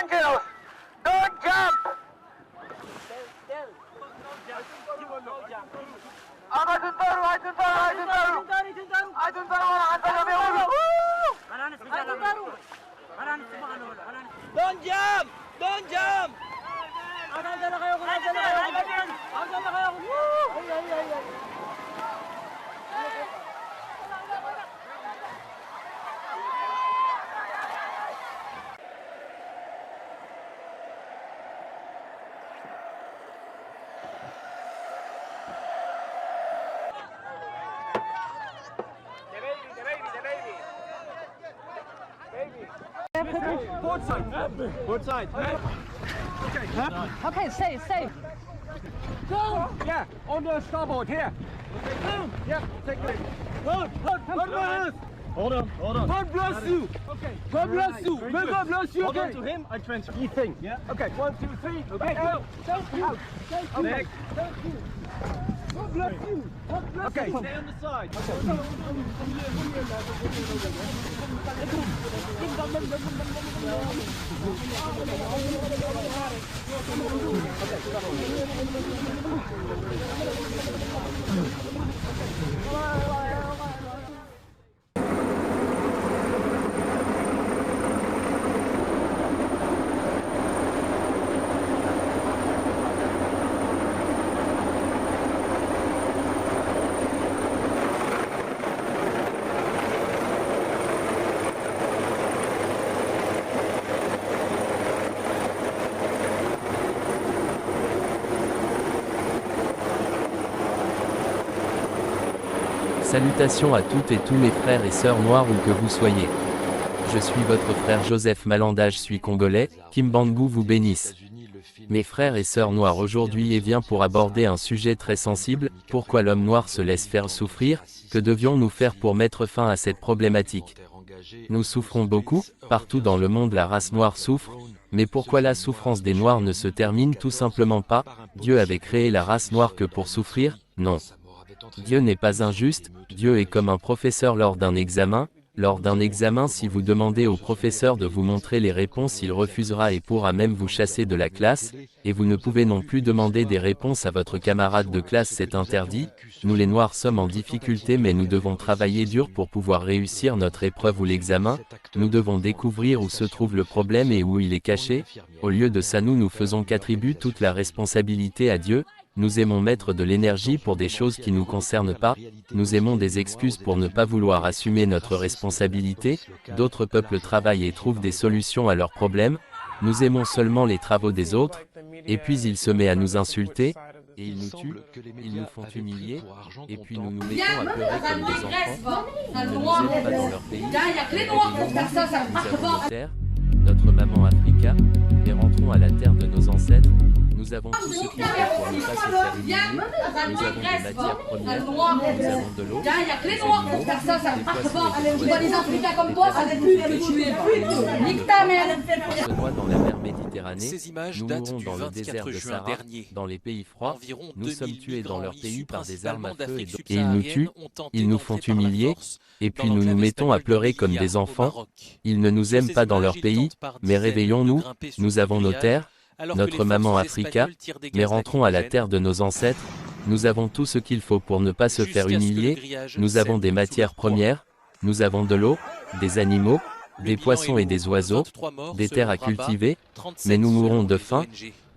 angels. Don't jump. Don't jump! Don't jump! Both sides. Okay, safe. Go! Yeah, on the starboard here. Yeah, take it. God bless. Hold on. God bless you. Okay. God bless you. May God bless you. Hold on to him. I transfer the thing. Yeah. Okay. 1, 2, 3. Okay. Go. Thank you. Thank you. God bless you. God bless you. Okay. Stay on the side. Salutations à toutes et tous mes frères et sœurs noirs où que vous soyez. Je suis votre frère Joseph Malanda, je suis congolais, Kimbangu vous bénisse. Mes frères et sœurs noirs aujourd'hui et vient pour aborder un sujet très sensible, pourquoi l'homme noir se laisse faire souffrir, que devions-nous faire pour mettre fin à cette problématique? Nous souffrons beaucoup, partout dans le monde la race noire souffre, mais pourquoi la souffrance des noirs ne se termine tout simplement pas? Dieu avait créé la race noire que pour souffrir? Non. Dieu n'est pas injuste, Dieu est comme un professeur lors d'un examen. Lors d'un examen, si vous demandez au professeur de vous montrer les réponses, il refusera et pourra même vous chasser de la classe, et vous ne pouvez non plus demander des réponses à votre camarade de classe, c'est interdit. Nous les Noirs sommes en difficulté mais nous devons travailler dur pour pouvoir réussir notre épreuve ou l'examen. Nous devons découvrir où se trouve le problème et où il est caché. Au lieu de ça nous faisons qu'attribuer toute la responsabilité à Dieu. Nous aimons mettre de l'énergie pour des choses qui ne nous concernent pas, nous aimons des excuses pour ne pas vouloir assumer notre responsabilité, d'autres peuples travaillent et trouvent des solutions à leurs problèmes, nous aimons seulement les travaux des autres, et puis il se met à nous insulter, et ils nous tuent, ils nous font humilier, et puis nous nous mettons à pleurer comme des enfants, ils ne nous aiment pas dans leur pays, nous avons nos terres, notre maman Africa, et rentrons à la terre de nos ancêtres. Nous avons tout ce qu'il faut pour ne pas se faire humilier, nous avons des matières premières, nous avons de l'eau, des animaux, des poissons et des Africains comme toi, ça n'est plus que tu es. Nique ta mère. On se noie dans la mer Méditerranée, nous mourons dans le désert de Sahara, dans les pays froids, nous sommes tués dans leur pays par des armes à feu et ils nous tuent, ils nous font humilier, et puis nous nous mettons à pleurer comme des enfants, ils ne nous aiment pas dans leur pays, mais réveillons-nous, nous avons nos terres, notre maman Africa, mais rentrons à la terre de nos ancêtres, nous avons tout ce qu'il faut pour ne pas se faire humilier, nous avons des matières premières, nous avons de l'eau, des animaux, des poissons et des oiseaux, des terres à cultiver, mais nous mourrons de faim,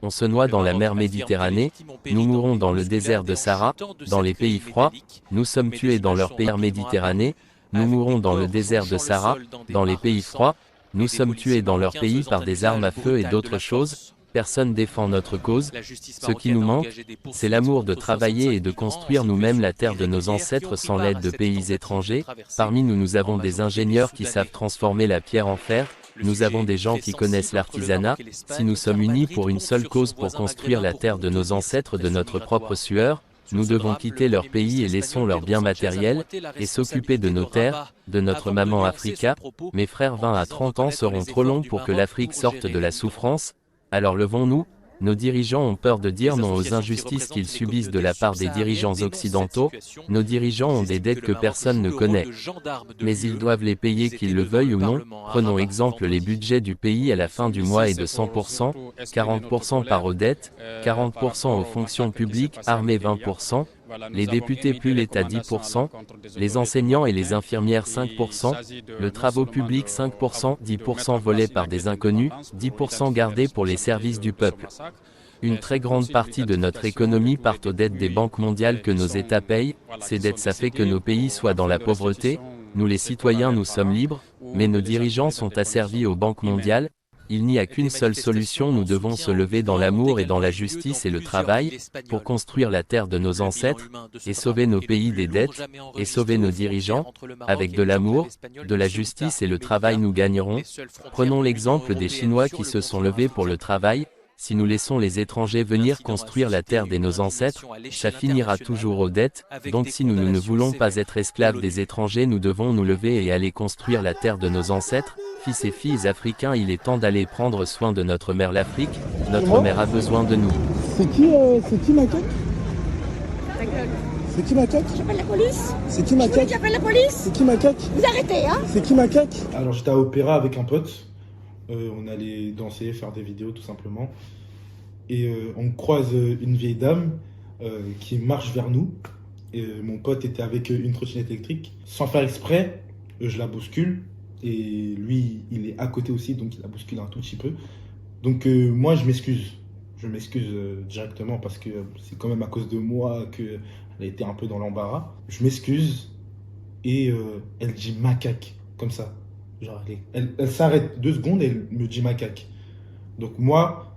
on se noie dans la mer Méditerranée, nous mourrons dans le désert de Sahara, dans les pays froids, nous sommes tués dans leur pays Méditerranée, nous mourrons dans le désert de Sahara, dans les pays froids, nous sommes tués dans leur pays par des armes à feu et d'autres choses. Personne défend notre cause. Ce qui nous manque, c'est l'amour de travailler et de construire nous-mêmes la terre de nos ancêtres sans l'aide de pays étrangers. Parmi nous, nous avons des ingénieurs qui savent transformer la pierre en fer. Nous avons des gens qui connaissent l'artisanat. Si nous sommes unis pour une seule cause pour construire la terre de nos ancêtres de notre propre sueur, nous devons quitter leur pays et laissons leurs biens matériels, et s'occuper de nos terres, de notre maman Africa. Mes frères 20 à 30 ans seront trop longs pour que l'Afrique sorte de la souffrance. Alors levons-nous, Nos dirigeants ont peur de dire non aux injustices qu'ils subissent de la part des dirigeants occidentaux. Nos dirigeants ont des dettes que personne ne connaît. Mais ils doivent les payer qu'ils le veuillent ou non. Prenons exemple, les budgets du pays à la fin du mois est de 100%, 40% part aux dettes, 40% aux fonctions publiques, armée 20%, les députés plus l'État 10%, les enseignants et les infirmières 5%, le travaux publics 5%, 10% volés par des inconnus, 10% gardés pour les services du peuple. Une très grande partie de notre économie part aux dettes des banques mondiales que nos États payent. Ces dettes, ça fait que nos pays soient dans la pauvreté. Nous les citoyens, nous sommes libres, mais nos dirigeants sont asservis aux banques mondiales. Il n'y a qu'une seule solution, nous devons se lever dans l'amour et dans la justice et le travail, pour construire la terre de nos ancêtres, et sauver nos pays des dettes, et sauver nos dirigeants. Avec de l'amour, de la justice et le travail, nous gagnerons. Prenons l'exemple des Chinois qui se sont levés pour le travail. Si nous laissons les étrangers venir construire la terre de nos ancêtres, ça finira toujours aux dettes. Donc si nous ne voulons pas être esclaves des étrangers, nous devons nous lever et aller construire la terre de nos ancêtres. Fils et filles africains, il est temps d'aller prendre soin de notre mère l'Afrique. Notre mère a besoin de nous. C'est qui Macaque? C'est qui Macaque? J'appelle la police. C'est qui Macaque? J'appelle la police. C'est qui Macaque? Vous arrêtez, hein? C'est qui Macaque? Alors j'étais à Opéra avec un pote. On allait danser, faire des vidéos tout simplement. Et on croise une vieille dame qui marche vers nous. Et, mon pote était avec une trottinette électrique. Sans faire exprès, je la bouscule. Et lui, il est à côté aussi, donc il la bouscule un tout petit peu. Donc moi, je m'excuse. Je m'excuse directement parce que c'est quand même à cause de moi qu'elle a été un peu dans l'embarras. Je m'excuse et elle dit macaque, comme ça. Genre, elle s'arrête 2 secondes et elle me dit macaque. Donc moi,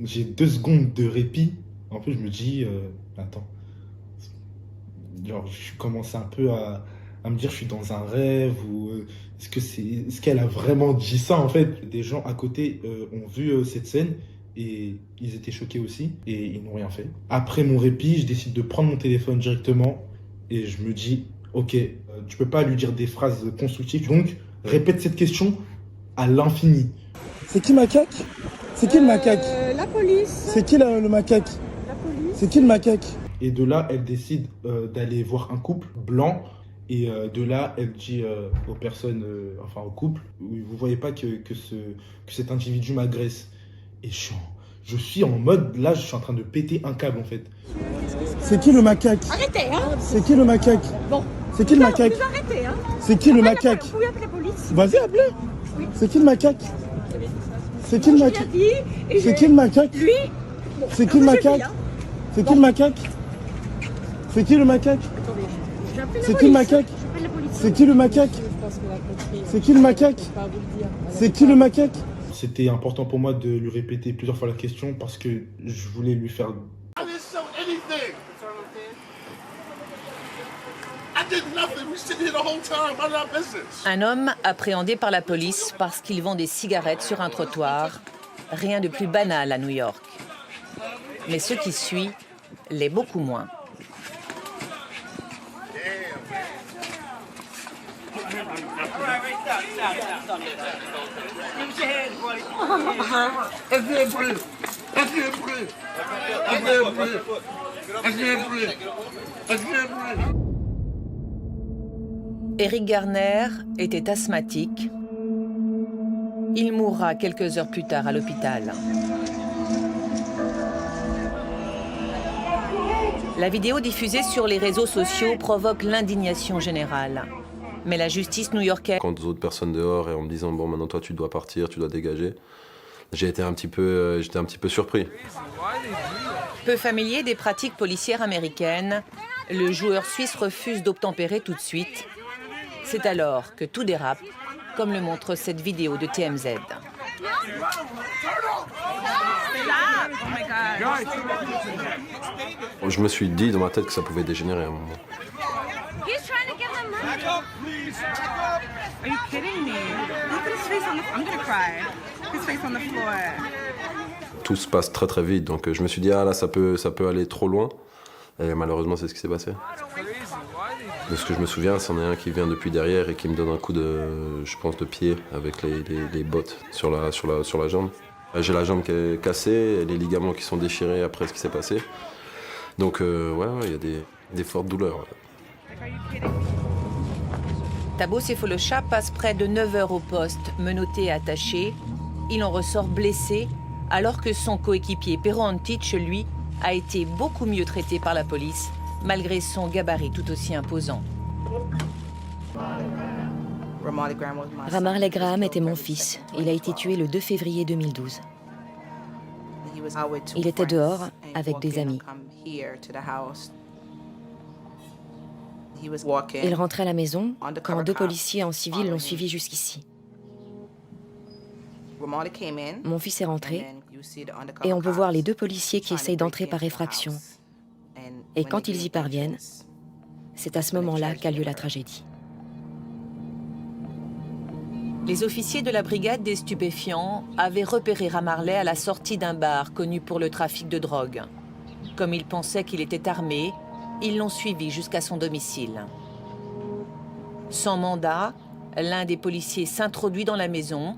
j'ai 2 secondes de répit. En plus, je me dis, attends. Genre, je commence un peu à me dire, je suis dans un rêve ou est-ce qu'elle a vraiment dit ça en fait? Des gens à côté ont vu cette scène et ils étaient choqués aussi et ils n'ont rien fait. Après mon répit, je décide de prendre mon téléphone directement et je me dis, ok, tu peux pas lui dire des phrases constructives, donc répète cette question à l'infini. C'est qui Macaque? C'est qui le macaque? La police. C'est qui le macaque? La police. C'est qui le macaque? Et de là, elle décide d'aller voir un couple blanc. Et de là, elle dit aux personnes, enfin au couple, vous voyez pas que cet individu m'agresse. Et je suis en mode, là, je suis en train de péter un câble en fait. C'est qui le macaque? Arrêtez, hein? C'est qui le macaque? Bon. C'est qui le macaque? Vous arrêtez, hein? C'est qui le macaque? Vous pouvez appeler la police. Vas-y, appelez. Oui. C'est qui le macaque? C'est qui le macaque? C'est qui le macaque? Lui. C'est qui le macaque? C'est qui le macaque? C'est qui le macaque? C'est qui le macaque? C'est qui le macaque? C'est qui le macaque? C'est qui le macaque? C'était important pour moi de lui répéter plusieurs fois la question parce que je voulais lui faire... Un homme appréhendé par la police parce qu'il vend des cigarettes sur un trottoir. Rien de plus banal à New York. Mais ce qui suit l'est beaucoup moins. Eric Garner était asthmatique. Il mourra quelques heures plus tard à l'hôpital. La vidéo diffusée sur les réseaux sociaux provoque l'indignation générale. Mais la justice new-yorkaise... Quand d'autres personnes dehors et en me disant « bon, maintenant toi tu dois partir, tu dois dégager », j'étais un petit peu surpris. Peu familier des pratiques policières américaines, le joueur suisse refuse d'obtempérer tout de suite. C'est alors que tout dérape, comme le montre cette vidéo de TMZ. Je me suis dit dans ma tête que ça pouvait dégénérer à un moment. Tout se passe très très vite, donc je me suis dit ah là ça peut aller trop loin. Et malheureusement c'est ce qui s'est passé. De ce que je me souviens, c'en est un qui vient depuis derrière et qui me donne un coup de, je pense, de pied avec les bottes sur la jambe. J'ai la jambe qui est cassée, les ligaments qui sont déchirés après ce qui s'est passé. Donc ouais, il y a des fortes douleurs. Thabo Sefolosha passe près de 9 heures au poste, menotté et attaché. Il en ressort blessé, alors que son coéquipier Pero Antic, lui, a été beaucoup mieux traité par la police, malgré son gabarit tout aussi imposant. Ramarley Graham était mon fils. Il a été tué le 2 février 2012. Il était dehors avec des amis. Il rentrait à la maison quand 2 policiers en civil l'ont suivi jusqu'ici. Mon fils est rentré et on peut voir les 2 policiers qui essayent d'entrer par effraction. Et quand ils y parviennent, c'est à ce moment-là qu'a lieu la tragédie. Les officiers de la brigade des stupéfiants avaient repéré Ramarley à la sortie d'un bar connu pour le trafic de drogue. Comme ils pensaient qu'il était armé, ils l'ont suivi jusqu'à son domicile. Sans mandat, l'un des policiers s'introduit dans la maison.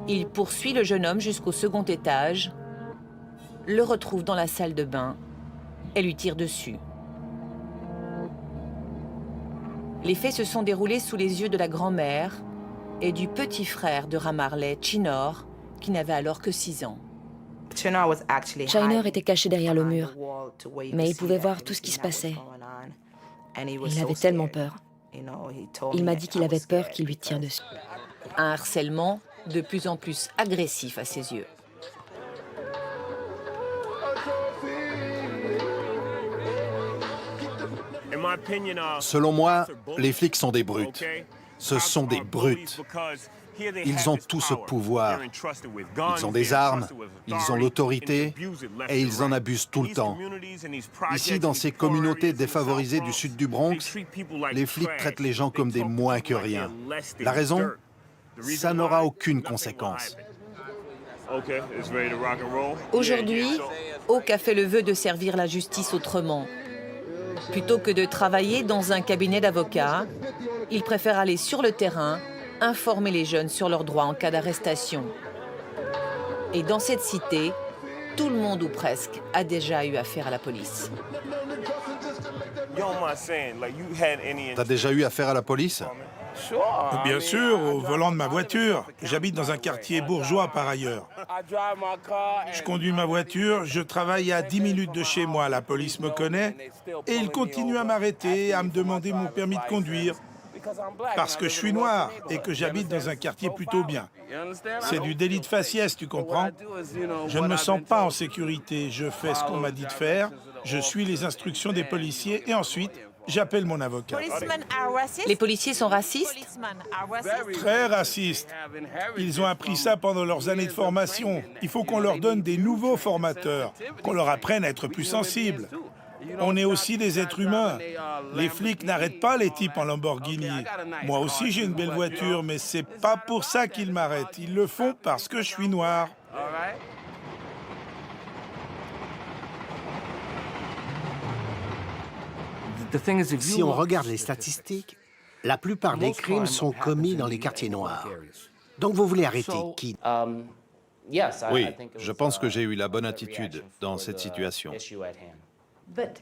Il poursuit le jeune homme jusqu'au second étage, le retrouve dans la salle de bain et lui tire dessus. Les faits se sont déroulés sous les yeux de la grand-mère et du petit frère de Ramarley, Chinor, qui n'avait alors que 6 ans. Chinor était caché derrière le mur, mais il pouvait voir tout ce qui se passait. Il avait tellement peur. Il m'a dit qu'il avait peur qu'il lui tire dessus. Un harcèlement de plus en plus agressif à ses yeux. Selon moi, les flics sont des brutes. Ce sont des brutes. Ils ont tout ce pouvoir. Ils ont des armes, ils ont l'autorité et ils en abusent tout le temps. Ici, dans ces communautés défavorisées du sud du Bronx, les flics traitent les gens comme des moins que rien. La raison ? Ça n'aura aucune conséquence. Aujourd'hui, Oak a fait le vœu de servir la justice autrement. Plutôt que de travailler dans un cabinet d'avocats, il préfère aller sur le terrain, informer les jeunes sur leurs droits en cas d'arrestation. Et dans cette cité, tout le monde ou presque a déjà eu affaire à la police. T'as déjà eu affaire à la police ? Bien sûr, au volant de ma voiture. J'habite dans un quartier bourgeois par ailleurs. Je conduis ma voiture, je travaille à 10 minutes de chez moi. La police me connaît et ils continuent à m'arrêter, à me demander mon permis de conduire. Parce que je suis noir et que j'habite dans un quartier plutôt bien. C'est du délit de faciès, tu comprends? Je ne me sens pas en sécurité. Je fais ce qu'on m'a dit de faire, je suis les instructions des policiers et ensuite, j'appelle mon avocat. Les policiers sont racistes? Très racistes. Ils ont appris ça pendant leurs années de formation. Il faut qu'on leur donne des nouveaux formateurs, qu'on leur apprenne à être plus sensibles. On est aussi des êtres humains. Les flics n'arrêtent pas les types en Lamborghini. Moi aussi, j'ai une belle voiture, mais c'est pas pour ça qu'ils m'arrêtent. Ils le font parce que je suis noir. Si on regarde les statistiques, la plupart des crimes sont commis dans les quartiers noirs. Donc vous voulez arrêter qui? Oui, je pense que j'ai eu la bonne attitude dans cette situation.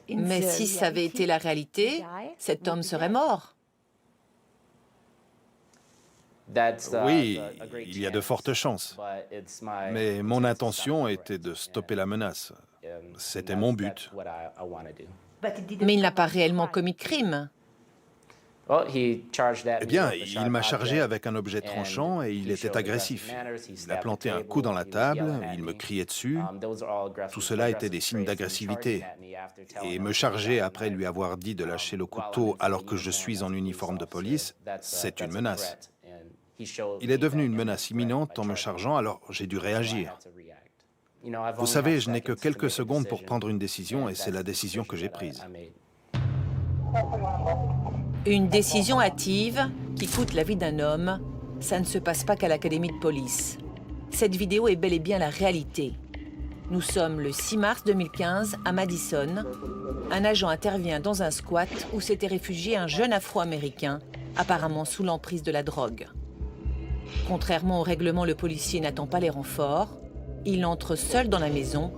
Mais si ça avait été la réalité, cet homme serait mort. Oui, il y a de fortes chances. Mais mon intention était de stopper la menace. C'était mon but. Mais il n'a pas réellement commis de crime. Eh bien, il m'a chargé avec un objet tranchant et il était agressif. Il a planté un coup dans la table, il me criait dessus. Tout cela était des signes d'agressivité. Et me charger après lui avoir dit de lâcher le couteau alors que je suis en uniforme de police, c'est une menace. Il est devenu une menace imminente en me chargeant, alors j'ai dû réagir. Vous savez, je n'ai que quelques secondes pour prendre une décision et c'est la décision que j'ai prise. Une décision hâtive qui coûte la vie d'un homme, ça ne se passe pas qu'à l'académie de police. Cette vidéo est bel et bien la réalité. Nous sommes le 6 mars 2015 à Madison. Un agent intervient dans un squat où s'était réfugié un jeune Afro-Américain, apparemment sous l'emprise de la drogue. Contrairement au règlement, le policier n'attend pas les renforts. il entre seul dans la maison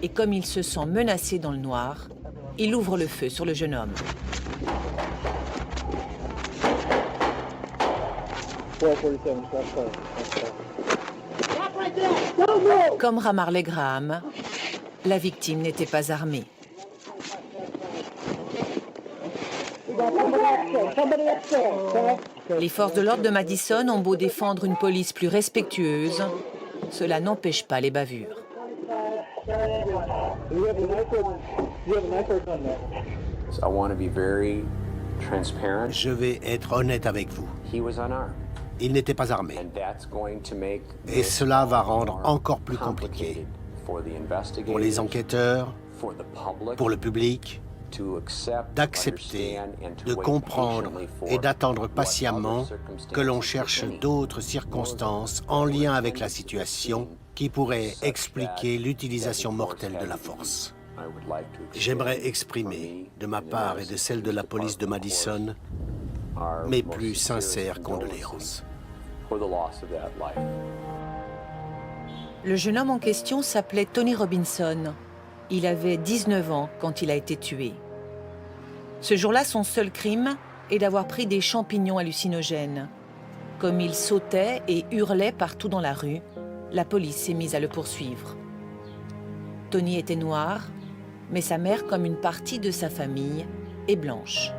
et comme il se sent menacé dans le noir, il ouvre le feu sur le jeune homme. Comme Ramarley Graham, la victime n'était pas armée. Les forces de l'ordre de Madison ont beau défendre une police plus respectueuse, cela n'empêche pas les bavures. Je vais être honnête avec vous. Il n'était pas armé. Et cela va rendre encore plus compliqué pour les enquêteurs, pour le public, d'accepter, de comprendre et d'attendre patiemment que l'on cherche d'autres circonstances en lien avec la situation qui pourraient expliquer l'utilisation mortelle de la force. J'aimerais exprimer, de ma part et de celle de la police de Madison, mes plus sincères condoléances. Le jeune homme en question s'appelait Tony Robinson. Il avait 19 ans quand il a été tué. Ce jour-là, son seul crime est d'avoir pris des champignons hallucinogènes. Comme il sautait et hurlait partout dans la rue, la police s'est mise à le poursuivre. Tony était noir, mais sa mère, comme une partie de sa famille, est blanche.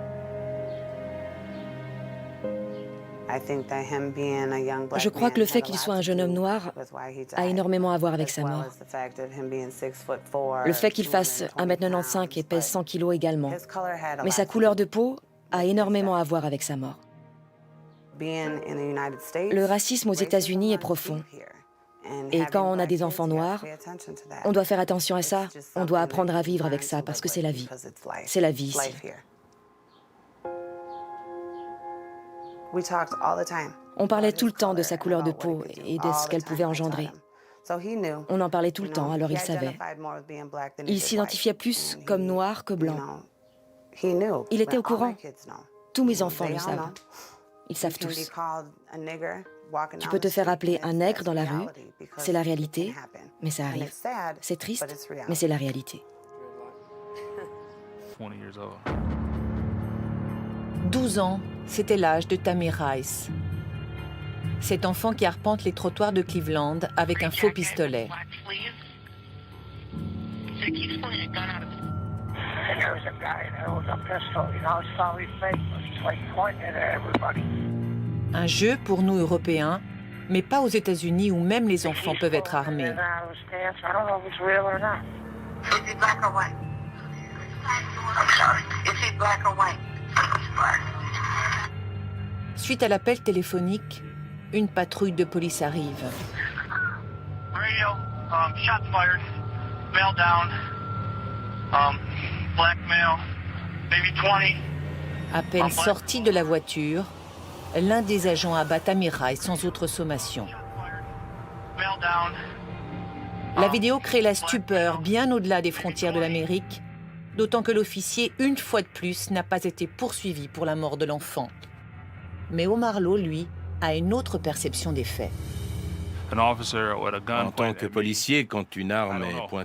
Je crois que le fait qu'il soit un jeune homme noir a énormément à voir avec sa mort. Le fait qu'il fasse 1m95 et pèse 100 kg également. Mais sa couleur de peau a énormément à voir avec sa mort. Le racisme aux États-Unis est profond. Et quand on a des enfants noirs, on doit faire attention à ça. On doit apprendre à vivre avec ça parce que c'est la vie. C'est la vie ici. On parlait tout le temps de sa couleur de peau et de ce qu'elle pouvait engendrer. On en parlait tout le temps, alors il savait. Il s'identifiait plus comme noir que blanc. Il était au courant. Tous mes enfants le savent. Ils savent tous. Tu peux te faire appeler un nègre dans la rue, c'est la réalité, mais ça arrive. C'est triste, mais c'est la réalité. 12 ans, c'était l'âge de Tamir Rice. Cet enfant qui arpente les trottoirs de Cleveland avec un faux pistolet. Un jeu pour nous Européens, mais pas aux États-Unis où même les enfants peuvent être armés. Suite à l'appel téléphonique, une patrouille de police arrive. À peine sorti de la voiture, l'un des agents abat Tamir Rice sans autre sommation. La vidéo crée la stupeur bien au-delà des frontières de l'Amérique, d'autant que l'officier, une fois de plus, n'a pas été poursuivi pour la mort de l'enfant. Mais Omar Lowe, lui, a une autre perception des faits. En tant que policier, quand une arme est pointée